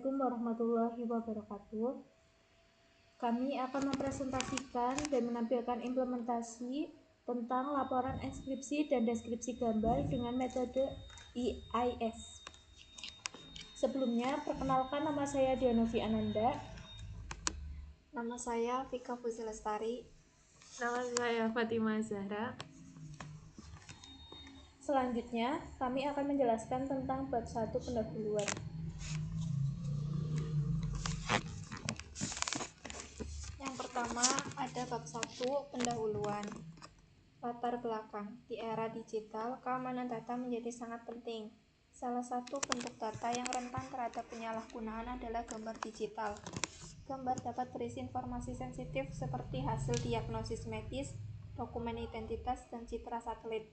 Assalamualaikum warahmatullahi wabarakatuh. Kami akan mempresentasikan dan menampilkan implementasi tentang laporan inskripsi dan deskripsi gambar dengan metode EIS. Sebelumnya, perkenalkan, nama saya Dianovi Ananda. Nama saya Vika Fuzi Lestari. Nama saya Fatima Zahra. Selanjutnya, kami akan menjelaskan tentang bab 1 pendahuluan. Yang pertama ada bab 1 pendahuluan. Latar belakang. Di era digital, keamanan data menjadi sangat penting. Salah satu bentuk data yang rentan terhadap penyalahgunaan adalah gambar digital. Gambar dapat berisi informasi sensitif seperti hasil diagnosis medis, dokumen identitas, dan citra satelit.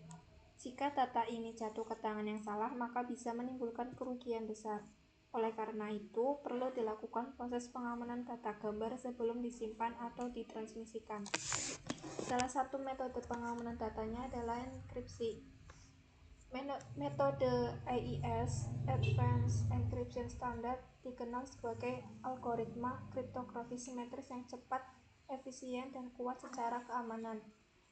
Jika data ini jatuh ke tangan yang salah, maka bisa menimbulkan kerugian besar. Oleh karena itu, perlu dilakukan proses pengamanan data gambar sebelum disimpan atau ditransmisikan. Salah satu metode pengamanan datanya adalah enkripsi. Metode AES, Advanced Encryption Standard, dikenal sebagai algoritma kriptografi simetris yang cepat, efisien, dan kuat secara keamanan.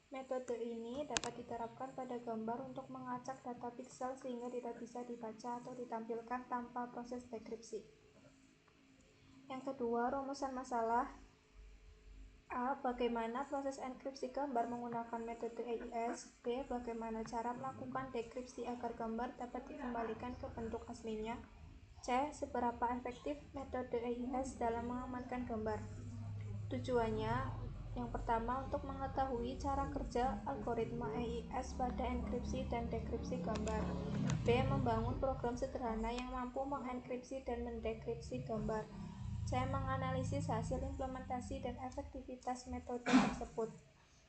Metode ini dapat diterapkan pada gambar untuk mengacak data piksel sehingga tidak bisa dibaca atau ditampilkan tanpa proses dekripsi. Yang kedua, rumusan masalah. A. Bagaimana proses enkripsi gambar menggunakan metode AES. B. Bagaimana cara melakukan dekripsi agar gambar dapat dikembalikan ke bentuk aslinya. C. Seberapa efektif metode AES dalam mengamankan gambar. Tujuannya, yang pertama, untuk mengetahui cara kerja algoritma AES pada enkripsi dan dekripsi gambar. B. Membangun program sederhana yang mampu mengenkripsi dan mendekripsi gambar. C. Menganalisis hasil implementasi dan efektivitas metode tersebut.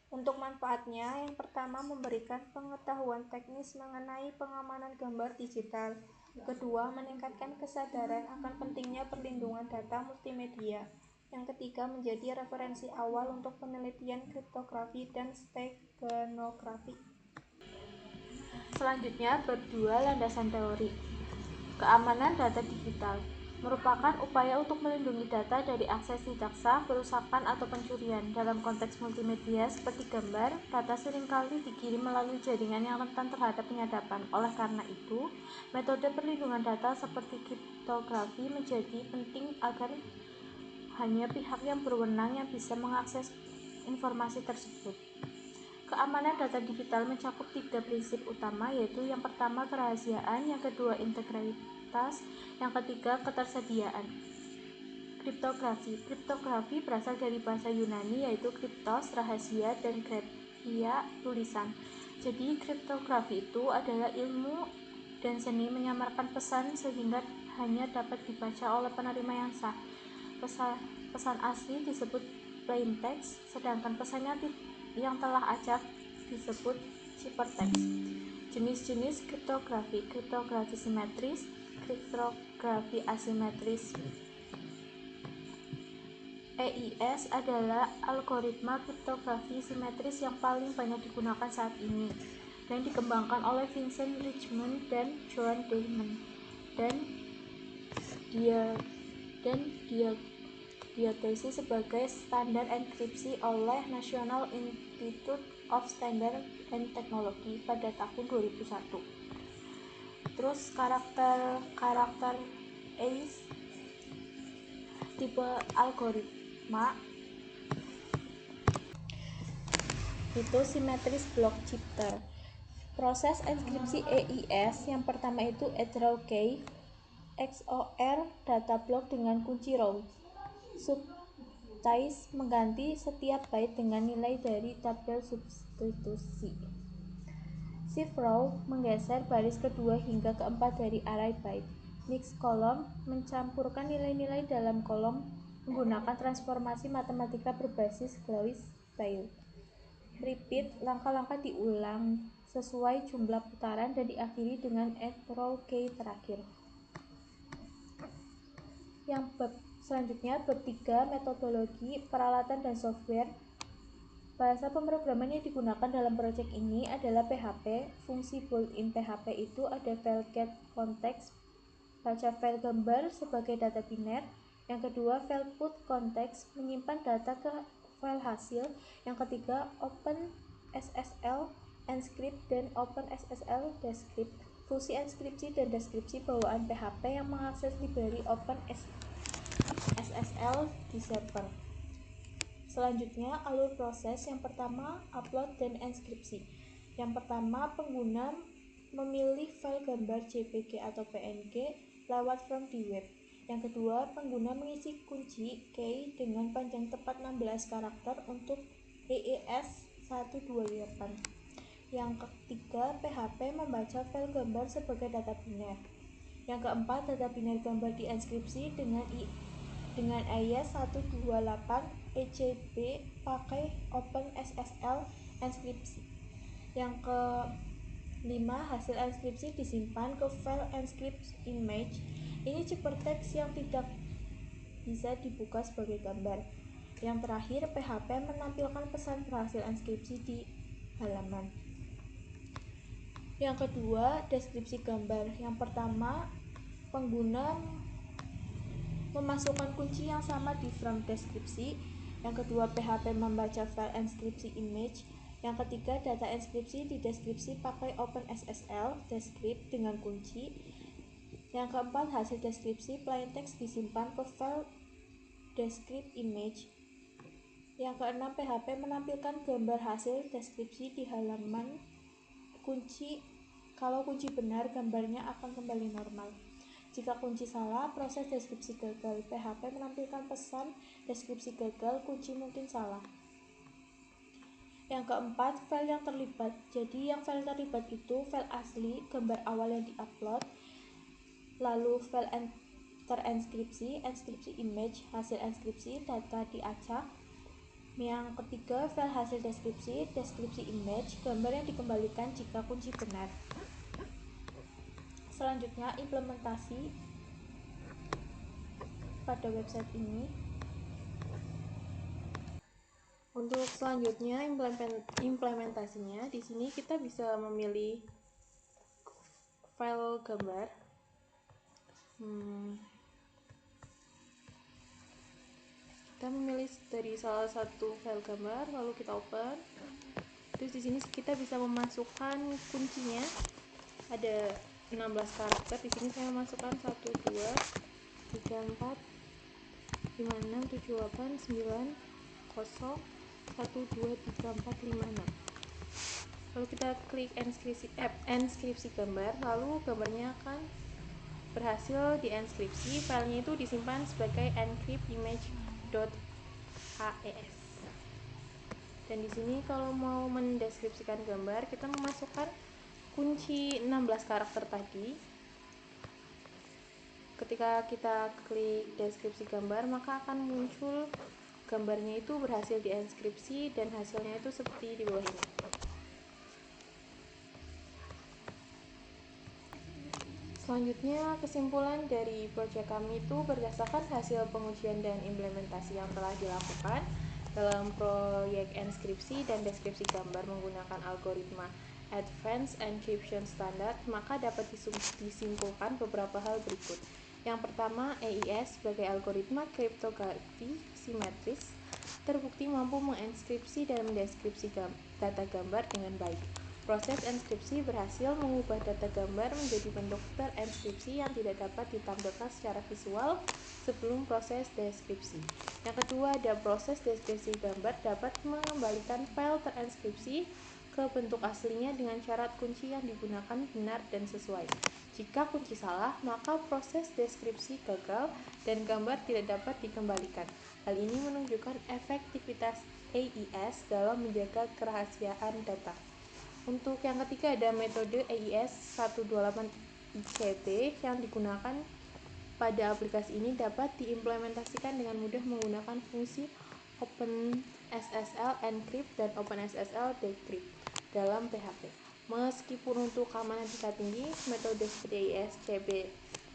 Untuk manfaatnya, yang pertama, memberikan pengetahuan teknis mengenai pengamanan gambar digital. Kedua, meningkatkan kesadaran akan pentingnya perlindungan data multimedia. Yang ketiga, menjadi referensi awal untuk penelitian kriptografi dan steganografi. Selanjutnya, bab 2 landasan teori. Keamanan data digital merupakan upaya untuk melindungi data dari akses tidak sah, perusakan, atau pencurian. Dalam konteks multimedia seperti gambar, data seringkali dikirim melalui jaringan yang rentan terhadap penyadapan. Oleh karena itu, metode perlindungan data seperti kriptografi menjadi penting agar hanya pihak yang berwenang yang bisa mengakses informasi tersebut. Keamanan data digital mencakup 3 prinsip utama, yaitu yang pertama kerahasiaan, yang kedua integritas, yang ketiga ketersediaan. Kriptografi berasal dari bahasa Yunani, yaitu kriptos, rahasia, dan graphia, tulisan. Jadi kriptografi itu adalah ilmu dan seni menyamarkan pesan sehingga hanya dapat dibaca oleh penerima yang sah. Pesan asli disebut plain text, sedangkan pesannya yang telah acak disebut ciphertext. Jenis-jenis kriptografi: kriptografi simetris, kriptografi asimetris. AES adalah algoritma kriptografi simetris yang paling banyak digunakan saat ini dan dikembangkan oleh Vincent Richmond dan Joan Diamond dan diadopsi sebagai standar enkripsi oleh National Institute of Standards and Technology pada tahun 2001. Terus karakter AES, tipe algoritma itu simetris block shifter. Proses enkripsi AES yang pertama itu Edgerow Key, XOR data block dengan kunci raw. Subtype mengganti setiap byte dengan nilai dari tabel substitusi. Shift row menggeser baris kedua hingga keempat dari array byte. Mix column mencampurkan nilai-nilai dalam kolom menggunakan transformasi matematika berbasis Gauss-Seidel. Repeat, langkah-langkah diulang sesuai jumlah putaran dan diakhiri dengan Edgerow Key terakhir. Yang selanjutnya bab 3 metodologi, peralatan, dan software. Bahasa pemrograman yang digunakan dalam proyek ini adalah PHP. Fungsi built-in PHP itu ada file get, context, baca file gambar sebagai data biner. Yang kedua, file put context, menyimpan data ke file hasil. Yang ketiga, open SSL enscript dan open SSL descript, fungsi enskripsi dan deskripsi bawaan PHP yang mengakses library open SSL decipher. Selanjutnya, alur proses. Yang pertama, upload dan enskripsi. Yang pertama, pengguna memilih file gambar JPG atau PNG lewat form di web. Yang kedua, pengguna mengisi kunci key dengan panjang tepat 16 karakter untuk EES 128. Yang ketiga, PHP membaca file gambar sebagai data biner. Yang keempat, data biner gambar dienkripsi dengan AES 128 ECB pakai OpenSSL enskripsi. Yang kelima, hasil enskripsi disimpan ke file enscript image. Ini ciphertext yang tidak bisa dibuka sebagai gambar. Yang terakhir, PHP menampilkan pesan berhasil enskripsi di halaman. Yang kedua, deskripsi gambar. Yang pertama, pengguna memasukkan kunci yang sama di form deskripsi. Yang kedua, PHP membaca file enskripsi image. Yang ketiga, data enskripsi di deskripsi pakai OpenSSL descript dengan kunci. Yang keempat, hasil deskripsi plaintext disimpan ke file descript image. Yang keenam, PHP menampilkan gambar hasil deskripsi di halaman kunci. Kalau kunci benar, gambarnya akan kembali normal. Jika kunci salah, proses deskripsi gagal. PHP menampilkan pesan deskripsi gagal, kunci mungkin salah. Yang keempat, file yang terlibat. Jadi yang file terlibat itu file asli, gambar awal yang diupload, lalu file terenskripsi, enskripsi image, hasil enskripsi, data diacak. Yang ketiga, file hasil deskripsi, deskripsi image, gambar yang dikembalikan jika kunci benar. Selanjutnya, implementasi pada website ini. Untuk selanjutnya implementasinya, di sini kita bisa memilih file gambar. Kita memilih dari salah satu file gambar, lalu kita open. Terus di sini kita bisa memasukkan kuncinya. Ada 16 karakter. Di sini saya memasukkan 1 2 3 4 5 6 7 8 9 0 1 2 3 4 5 6. Lalu kita klik enskripsi gambar, lalu gambarnya akan berhasil dienkripsi. Filenya itu disimpan sebagai encryptimage.aes. Dan di sini kalau mau mendeskripsikan gambar, kita memasukkan kunci 16 karakter tadi. Ketika kita klik deskripsi gambar, maka akan muncul gambarnya itu berhasil dienkripsi dan hasilnya itu seperti di bawah ini. Selanjutnya, kesimpulan dari proyek kami itu berdasarkan hasil pengujian dan implementasi yang telah dilakukan dalam proyek enskripsi dan deskripsi gambar menggunakan algoritma Advanced Encryption Standard, maka dapat disimpulkan beberapa hal berikut. Yang pertama, AES sebagai algoritma kriptografi simetris terbukti mampu menginskripsi dan mendeskripsi data gambar dengan baik. Proses enskripsi berhasil mengubah data gambar menjadi bentuk terenskripsi yang tidak dapat ditampilkan secara visual sebelum proses deskripsi. Yang kedua, ada proses deskripsi gambar dapat mengembalikan file terenskripsi ke bentuk aslinya dengan syarat kunci yang digunakan benar dan sesuai. Jika kunci salah, maka proses deskripsi gagal dan gambar tidak dapat dikembalikan. Hal ini menunjukkan efektivitas AES dalam menjaga kerahasiaan data. Untuk yang ketiga, ada metode AES 128 ICB yang digunakan pada aplikasi ini dapat diimplementasikan dengan mudah menggunakan fungsi OpenSSL encrypt dan OpenSSL decrypt dalam PHP. Meskipun untuk keamanan tingkat tinggi, metode seperti AES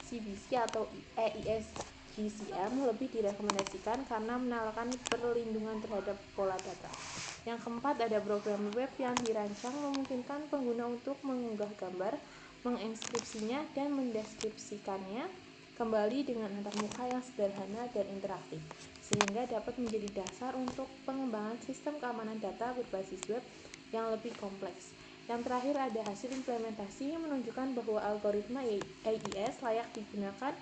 CBC atau AES GCM lebih direkomendasikan karena menawarkan perlindungan terhadap pola data. Yang keempat, ada program web yang dirancang memungkinkan pengguna untuk mengunggah gambar, menginskripsinya dan mendeskripsikannya kembali dengan antarmuka yang sederhana dan interaktif, sehingga dapat menjadi dasar untuk pengembangan sistem keamanan data berbasis web yang lebih kompleks. Yang terakhir ada hasil implementasi yang menunjukkan bahwa algoritma AES layak digunakan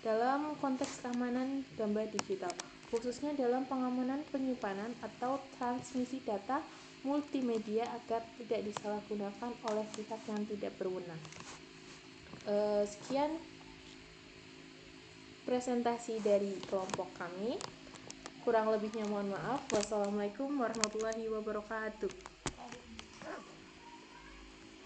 dalam konteks keamanan gambar digital, khususnya dalam pengamanan penyimpanan atau transmisi data multimedia agar tidak disalahgunakan oleh pihak yang tidak berwenang. Sekian presentasi dari kelompok kami. Kurang lebihnya mohon maaf. Wassalamualaikum warahmatullahi wabarakatuh.